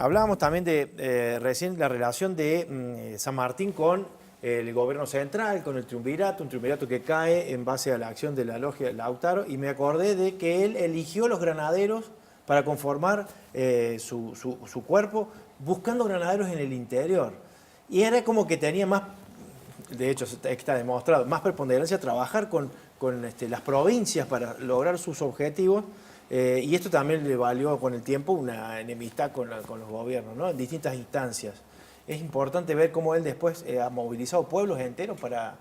Hablábamos también de recién la relación de San Martín con el gobierno central, con el triunvirato, un triunvirato que cae en base a la acción de la logia de Lautaro, y me acordé de que él eligió los granaderos para conformar su cuerpo, buscando granaderos en el interior. Y era como que tenía más, de hecho está demostrado, más preponderancia trabajar con las provincias para lograr sus objetivos. Y esto también le valió con el tiempo una enemistad con los gobiernos, ¿no? En distintas instancias. Es importante ver cómo él después ha movilizado pueblos enteros para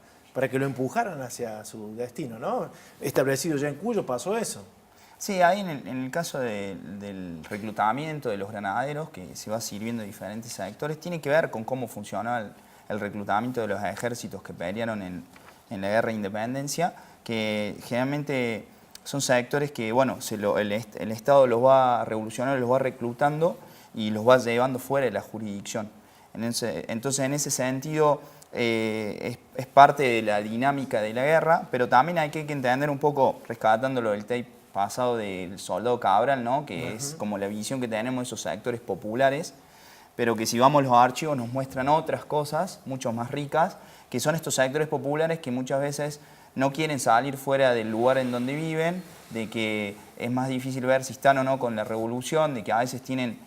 que lo empujaran hacia su destino, ¿no? Establecido ya en Cuyo pasó eso. Sí, ahí en el caso del reclutamiento de los granaderos, que se va sirviendo de diferentes sectores, tiene que ver con cómo funcionaba el reclutamiento de los ejércitos que pelearon en la guerra de independencia, que generalmente son sectores que, bueno, el Estado los va revolucionando, los va reclutando y los va llevando fuera de la jurisdicción. Entonces, en ese sentido, es parte de la dinámica de la guerra, pero también hay que entender un poco, rescatándolo del tape pasado del soldado Cabral, ¿no? Que es como la visión que tenemos de esos sectores populares, pero que si vamos a los archivos nos muestran otras cosas, mucho más ricas, que son estos sectores populares que muchas veces no quieren salir fuera del lugar en donde viven, de que es más difícil ver si están o no con la revolución, de que a veces tienen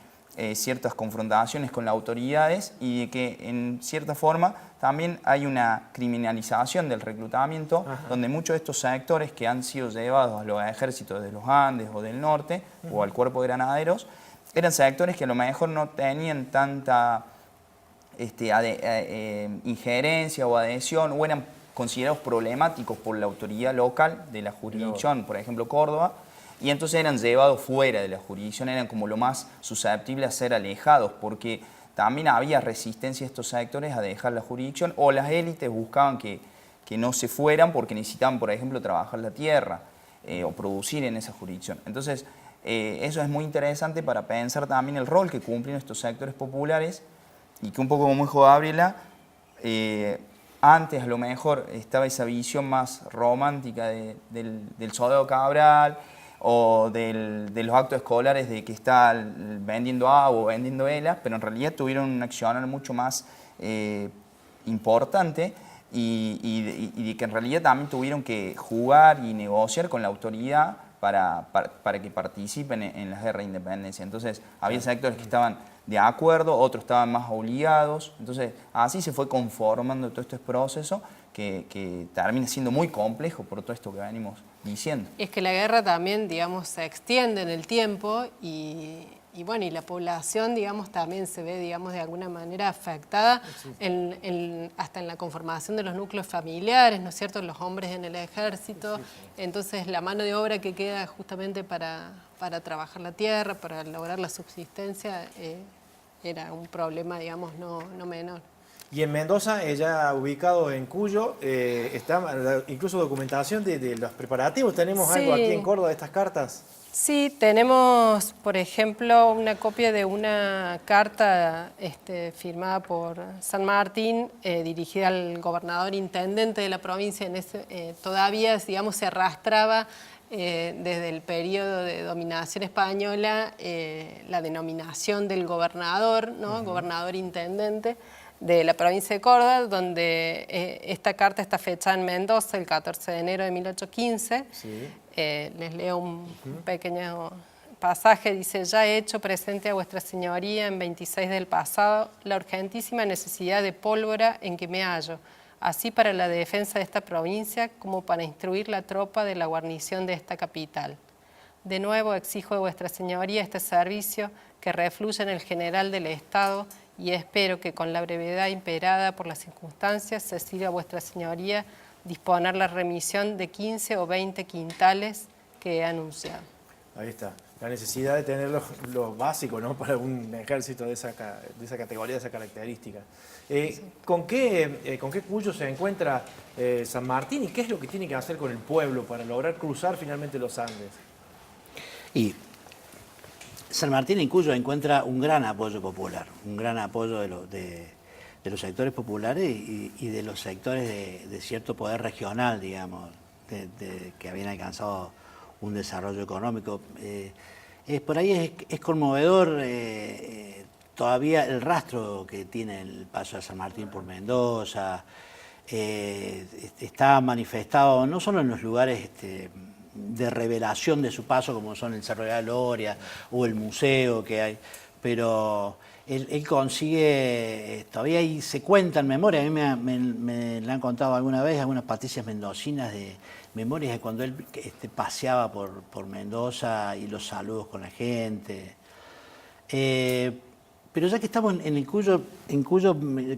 ciertas confrontaciones con las autoridades y de que en cierta forma también hay una criminalización del reclutamiento. Ajá. Donde muchos de estos sectores que han sido llevados a los ejércitos de los Andes o del norte o al cuerpo de granaderos eran sectores que a lo mejor no tenían tanta injerencia o adhesión o eran considerados problemáticos por la autoridad local de la jurisdicción, por ejemplo Córdoba, y entonces eran llevados fuera de la jurisdicción, eran como lo más susceptibles a ser alejados, porque también había resistencia de estos sectores a dejar la jurisdicción, o las élites buscaban que no se fueran porque necesitaban, por ejemplo, trabajar la tierra o producir en esa jurisdicción. Entonces, eso es muy interesante para pensar también el rol que cumplen estos sectores populares y que un poco como dijo Gabriela, antes a lo mejor estaba esa visión más romántica del soldado Cabral o de los actos escolares de que está vendiendo agua o vendiendo velas, pero en realidad tuvieron un accionar mucho más importante y de que en realidad también tuvieron que jugar y negociar con la autoridad para que participen en las guerras de independencia. Entonces había sectores que estaban de acuerdo, otros estaban más obligados. Entonces así se fue conformando todo este proceso que termina siendo muy complejo por todo esto que venimos diciendo. Es que la guerra también, digamos, se extiende en el tiempo y bueno, y la población, digamos, también se ve, digamos, de alguna manera afectada hasta en la conformación de los núcleos familiares, ¿no es cierto?, los hombres en el ejército. Entonces la mano de obra que queda justamente para trabajar la tierra, para lograr la subsistencia, era un problema, digamos, no menor. Y en Mendoza, ya ubicado en Cuyo, está incluso documentación de los preparativos. ¿Tenemos algo aquí en Córdoba de estas cartas? Sí, tenemos, por ejemplo, una copia de una carta firmada por San Martín, dirigida al gobernador intendente de la provincia. Todavía, digamos, se arrastraba desde el periodo de dominación española la denominación del gobernador, ¿no? Gobernador intendente de la provincia de Córdoba, donde esta carta está fechada en Mendoza el 14 de enero de 1815. Sí. Les leo un pequeño pasaje. Dice: ya he hecho presente a vuestra señoría en 26 del pasado la urgentísima necesidad de pólvora en que me hallo, así para la defensa de esta provincia como para instruir la tropa de la guarnición de esta capital. De nuevo exijo de vuestra señoría este servicio que refluya en el general del Estado y espero que con la brevedad imperada por las circunstancias se sirva a vuestra señoría disponer la remisión de 15 o 20 quintales que he anunciado. Ahí está, la necesidad de tener lo básico, ¿no?, para un ejército de esa categoría, de esa característica. Sí. ¿Con qué Cuyo se encuentra San Martín y qué es lo que tiene que hacer con el pueblo para lograr cruzar finalmente los Andes? Y San Martín en Cuyo encuentra un gran apoyo popular, un gran apoyo de los sectores populares y de los sectores de cierto poder regional, digamos, que habían alcanzado un desarrollo económico. Por ahí es conmovedor todavía el rastro que tiene el paso de San Martín por Mendoza está manifestado no solo en los lugares de revelación de su paso, como son el Cerro de la Gloria o el museo que hay, pero él consigue, todavía ahí se cuenta en memoria, a mí me la han contado alguna vez, algunas patricias mendocinas de memorias de cuando él paseaba por Mendoza y los saludos con la gente. Pero ya que estamos en Cuyo,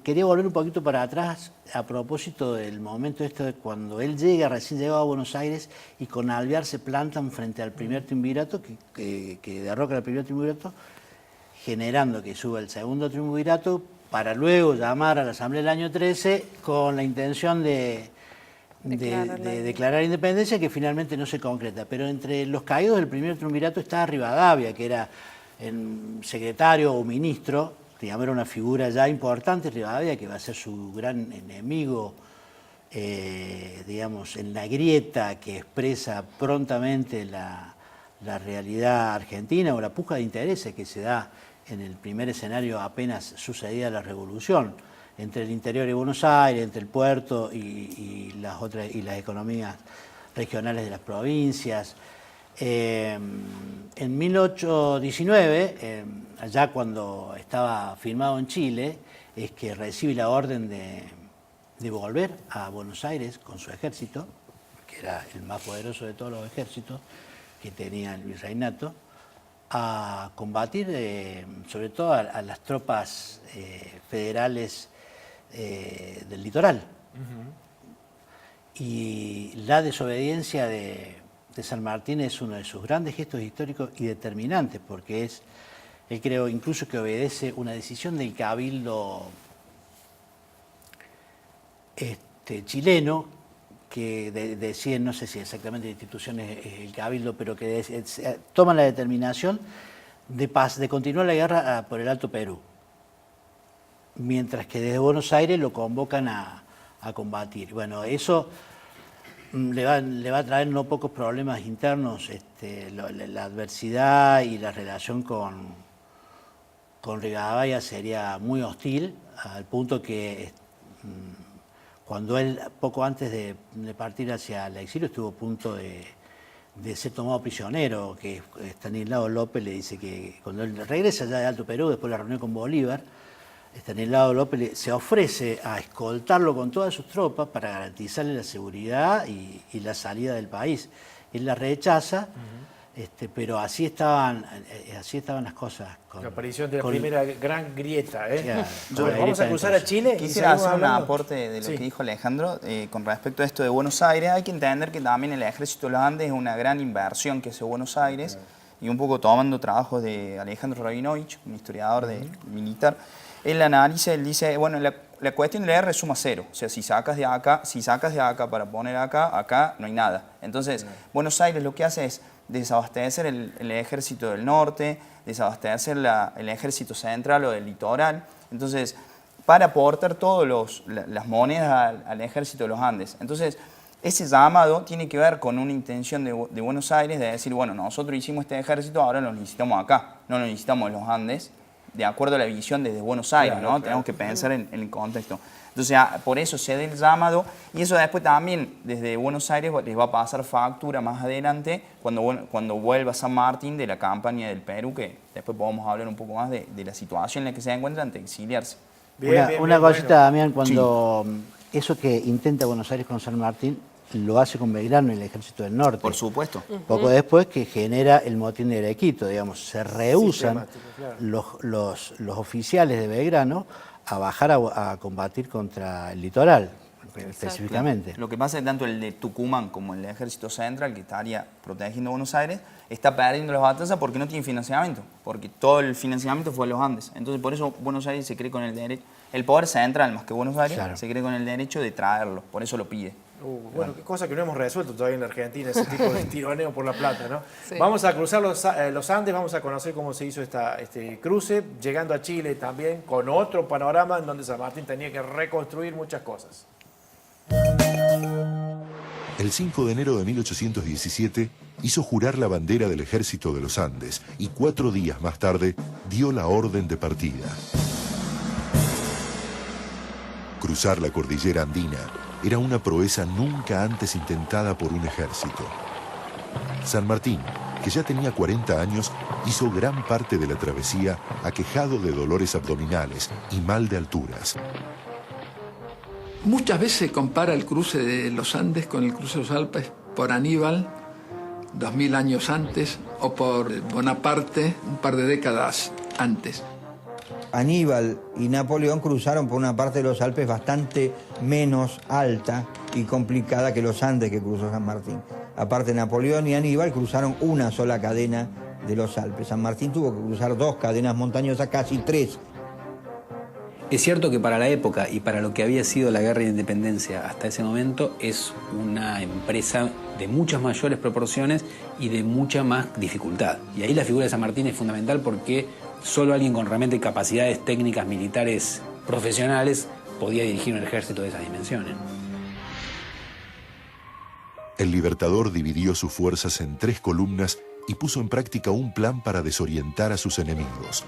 quería volver un poquito para atrás a propósito del momento de cuando él recién llegaba a Buenos Aires y con Alvear se plantan frente al primer triunvirato, que derrocan al primer triunvirato, generando que suba el segundo triunvirato para luego llamar a la Asamblea del año 13 con la intención de declarar independencia, que finalmente no se concreta. Pero entre los caídos del primer triunvirato estaba Rivadavia, que era el secretario o ministro, digamos, era una figura ya importante, Rivadavia, que va a ser su gran enemigo, digamos, en la grieta que expresa prontamente la realidad argentina o la puja de intereses que se da en el primer escenario apenas sucedida la revolución, entre el interior de Buenos Aires, entre el puerto y las economías regionales de las provincias. En 1819, allá cuando estaba firmado en Chile, es que recibe la orden de volver a Buenos Aires con su ejército, que era el más poderoso de todos los ejércitos que tenía el virreinato, a combatir sobre todo a las tropas federales del litoral. Y la desobediencia de San Martín es uno de sus grandes gestos históricos y determinantes, porque él creo incluso que obedece una decisión del cabildo chileno, que deciden, no sé si exactamente la institución es el cabildo, pero que toman la determinación de continuar la guerra por el Alto Perú, mientras que desde Buenos Aires lo convocan a combatir. Bueno, eso le va a traer no pocos problemas internos, la adversidad y la relación con Rivadavia sería muy hostil, al punto que cuando él, poco antes de partir hacia el exilio, estuvo a punto de ser tomado prisionero, que Estanislao López le dice que cuando él regresa ya de Alto Perú, después de la reunión con Bolívar, Estanislao López se ofrece a escoltarlo con todas sus tropas para garantizarle la seguridad y la salida del país. Él la rechaza, pero así estaban las cosas. La aparición de la primera gran grieta. Claro, bueno, vamos a cruzar a Chile. Quisiera hacer un aporte de lo que dijo Alejandro con respecto a esto de Buenos Aires. Hay que entender que también el Ejército de los Andes es una gran inversión que hace Buenos Aires, y un poco tomando trabajos de Alejandro Rabinovich, un historiador militar. Él analiza, él dice, bueno, la cuestión de la R suma cero. O sea, si sacas de acá para poner acá no hay nada. Entonces, Buenos Aires lo que hace es desabastecer el ejército del norte, desabastecer el ejército central o del litoral. Entonces, para aportar todas las monedas al ejército de los Andes. Entonces, ese llamado tiene que ver con una intención de Buenos Aires de decir, bueno, nosotros hicimos este ejército, ahora lo necesitamos acá, no lo necesitamos en los Andes, de acuerdo a la visión desde Buenos Aires, ¿no? Tenemos que pensar en el contexto. Entonces, por eso se da el llamado, y eso después también desde Buenos Aires les va a pasar factura más adelante cuando vuelva San Martín de la campaña del Perú, que después podemos hablar un poco más de la situación en la que se encuentra ante exiliarse. Una cosita, Damián, cuando eso que intenta Buenos Aires con San Martín, lo hace con Belgrano en el Ejército del Norte. Por supuesto. Poco después que genera el motín de Arequito, digamos, se rehúsan los oficiales de Belgrano a bajar a combatir contra el litoral, específicamente. Lo que pasa es que tanto el de Tucumán como el Ejército Central, que estaría protegiendo Buenos Aires, está perdiendo las batallas porque no tiene financiamiento, porque todo el financiamiento fue a los Andes. Entonces, por eso Buenos Aires se cree con el derecho, el poder central más que Buenos Aires, se cree con el derecho de traerlo, por eso lo pide. Bueno, qué cosa que no hemos resuelto todavía en la Argentina, ese tipo de tironeo por la plata, ¿no? Sí. Vamos a cruzar los Andes, vamos a conocer cómo se hizo este cruce, llegando a Chile también con otro panorama en donde San Martín tenía que reconstruir muchas cosas. El 5 de enero de 1817 hizo jurar la bandera del ejército de los Andes y 4 días más tarde dio la orden de partida. Cruzar la cordillera andina era una proeza nunca antes intentada por un ejército. San Martín, que ya tenía 40 años, hizo gran parte de la travesía aquejado de dolores abdominales y mal de alturas. Muchas veces se compara el cruce de los Andes con el cruce de los Alpes por Aníbal, 2000 años antes, o por Bonaparte, un par de décadas antes. Aníbal y Napoleón cruzaron por una parte de los Alpes bastante menos alta y complicada que los Andes que cruzó San Martín. Aparte, Napoleón y Aníbal cruzaron una sola cadena de los Alpes. San Martín tuvo que cruzar 2 cadenas montañosas, casi 3. Es cierto que para la época y para lo que había sido la guerra de independencia hasta ese momento es una empresa de muchas mayores proporciones y de mucha más dificultad. Y ahí la figura de San Martín es fundamental porque solo alguien con realmente capacidades técnicas militares profesionales podía dirigir un ejército de esas dimensiones. El Libertador dividió sus fuerzas en 3 columnas y puso en práctica un plan para desorientar a sus enemigos.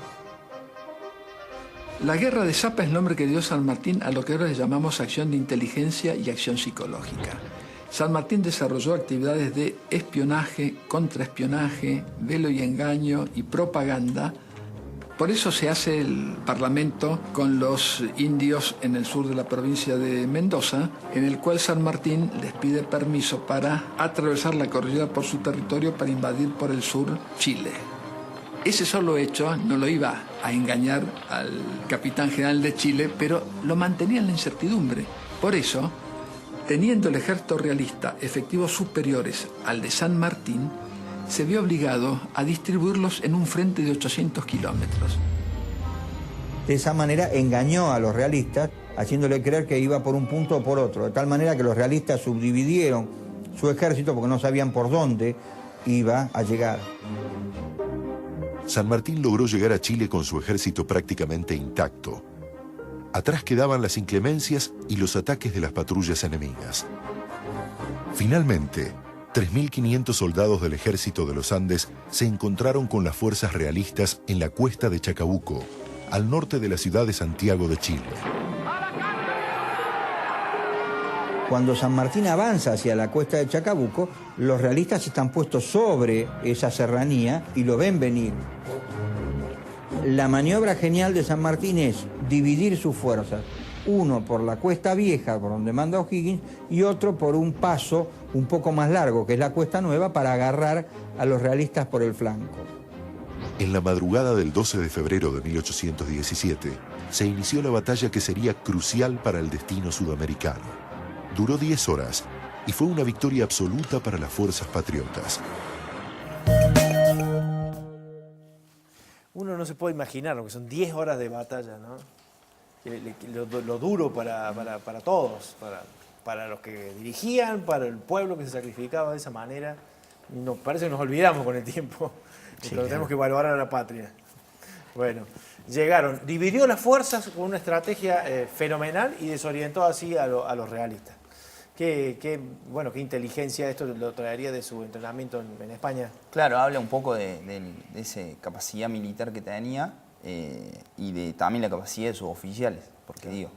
La guerra de Zapa es el nombre que dio San Martín a lo que ahora le llamamos acción de inteligencia y acción psicológica. San Martín desarrolló actividades de espionaje, contraespionaje, velo y engaño y propaganda. Por eso se hace el parlamento con los indios en el sur de la provincia de Mendoza, en el cual San Martín les pide permiso para atravesar la cordillera por su territorio para invadir por el sur Chile. Ese solo hecho no lo iba a engañar al capitán general de Chile, pero lo mantenía en la incertidumbre. Por eso, teniendo el ejército realista efectivos superiores al de San Martín, se vio obligado a distribuirlos en un frente de 800 kilómetros. De esa manera engañó a los realistas, haciéndole creer que iba por un punto o por otro, de tal manera que los realistas subdividieron su ejército porque no sabían por dónde iba a llegar. San Martín logró llegar a Chile con su ejército prácticamente intacto. Atrás quedaban las inclemencias y los ataques de las patrullas enemigas. Finalmente, 3.500 soldados del ejército de los Andes se encontraron con las fuerzas realistas en la cuesta de Chacabuco, al norte de la ciudad de Santiago de Chile. Cuando San Martín avanza hacia la cuesta de Chacabuco, los realistas están puestos sobre esa serranía y lo ven venir. La maniobra genial de San Martín es dividir sus fuerzas, uno por la Cuesta Vieja, por donde manda O'Higgins, y otro por un paso un poco más largo, que es la Cuesta Nueva, para agarrar a los realistas por el flanco. En la madrugada del 12 de febrero de 1817, se inició la batalla que sería crucial para el destino sudamericano. Duró 10 horas y fue una victoria absoluta para las fuerzas patriotas. Uno no se puede imaginar lo que son 10 horas de batalla, ¿no? Lo duro para todos, para los que dirigían, para el pueblo que se sacrificaba de esa manera. Nos parece que nos olvidamos con el tiempo, sí, pero tenemos que valorar a la patria. Bueno, llegaron, dividió las fuerzas con una estrategia fenomenal y desorientó así a los realistas. Qué inteligencia esto lo traería de su entrenamiento en España. Claro, habla un poco de esa capacidad militar que tenía y también la capacidad de sus oficiales, porque digo,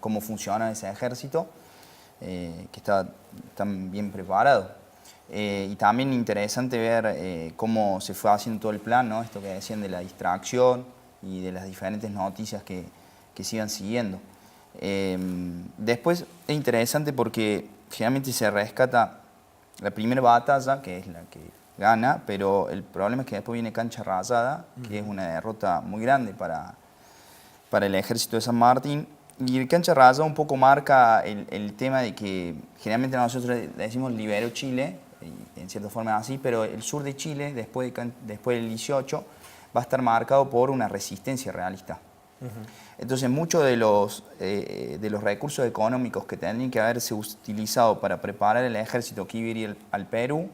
cómo funciona ese ejército, que está tan bien preparado. Y también interesante ver cómo se fue haciendo todo el plan, ¿no? Esto que decían de la distracción y de las diferentes noticias que se iban siguiendo. Después es interesante porque generalmente se rescata la primera batalla, que es la que gana, pero el problema es que después viene Cancha Rayada, que es una derrota muy grande para el ejército de San Martín. Y el Cancha Rayada un poco marca el tema de que generalmente nosotros le decimos liberó Chile, y en cierta forma es así, pero el sur de Chile, después del 18, va a estar marcado por una resistencia realista. Entonces muchos de los recursos económicos que tendrían que haberse utilizado para preparar el ejército que iba a ir al Perú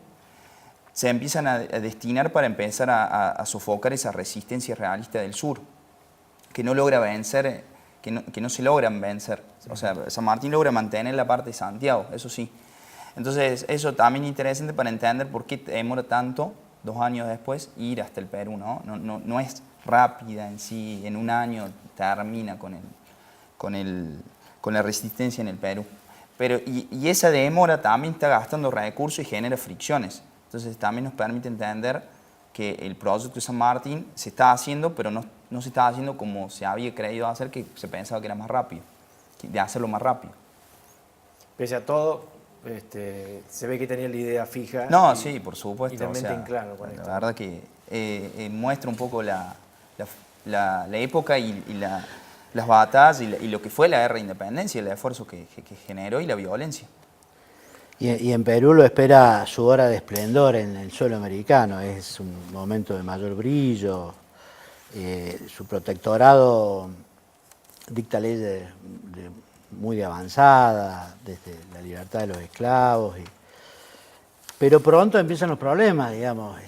se empiezan a destinar para empezar a sofocar esa resistencia realista del sur, que no logra vencer, que no se logran vencer. O sea, San Martín logra mantener la parte de Santiago, eso sí. Entonces, eso también es interesante para entender por qué demora tanto, 2 años después, ir hasta el Perú, ¿no? No es rápida en sí, en un año termina con la resistencia en el Perú. Pero, y esa demora también está gastando recursos y genera fricciones. Entonces, también nos permite entender que el proyecto de San Martín se está haciendo, pero no se está haciendo como se había creído hacer, que se pensaba que era más rápido, de hacerlo más rápido. Pese a todo, se ve que tenía la idea fija. No, sí, por supuesto. Y la mente en claro con esto. La verdad que muestra un poco la época y las batallas y lo que fue la guerra de independencia, el esfuerzo que generó y la violencia. Y en Perú lo espera su hora de esplendor en el suelo americano, es un momento de mayor brillo, su protectorado dicta leyes muy avanzadas, desde la libertad de los esclavos, pero pronto empiezan los problemas, digamos,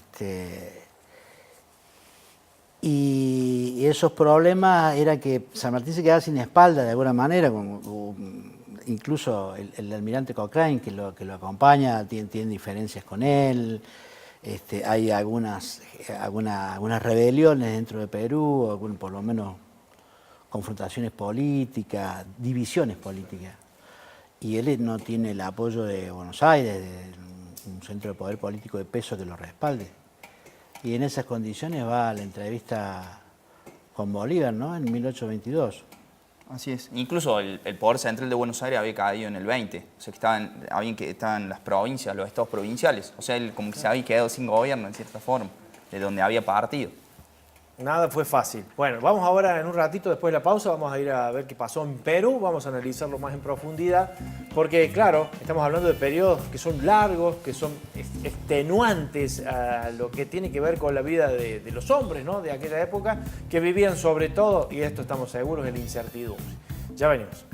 y esos problemas era que San Martín se quedaba sin espalda de alguna manera, incluso el almirante Cochrane, que lo acompaña, tiene diferencias con él. Hay algunas rebeliones dentro de Perú, por lo menos confrontaciones políticas, divisiones políticas. Y él no tiene el apoyo de Buenos Aires, de un centro de poder político de peso que lo respalde. Y en esas condiciones va a la entrevista con Bolívar, ¿no? En 1822. Así es. Incluso el poder central de Buenos Aires había caído en el 20. O sea, que estaban las provincias, los estados provinciales. O sea, él como que se había quedado sin gobierno, en cierta forma, de donde había partido. Nada fue fácil. Bueno, vamos ahora en un ratito, después de la pausa, vamos a ir a ver qué pasó en Perú, vamos a analizarlo más en profundidad, porque claro, estamos hablando de periodos que son largos, que son extenuantes a lo que tiene que ver con la vida de los hombres, ¿no? De aquella época, que vivían sobre todo, y esto estamos seguros, en la incertidumbre. Ya venimos.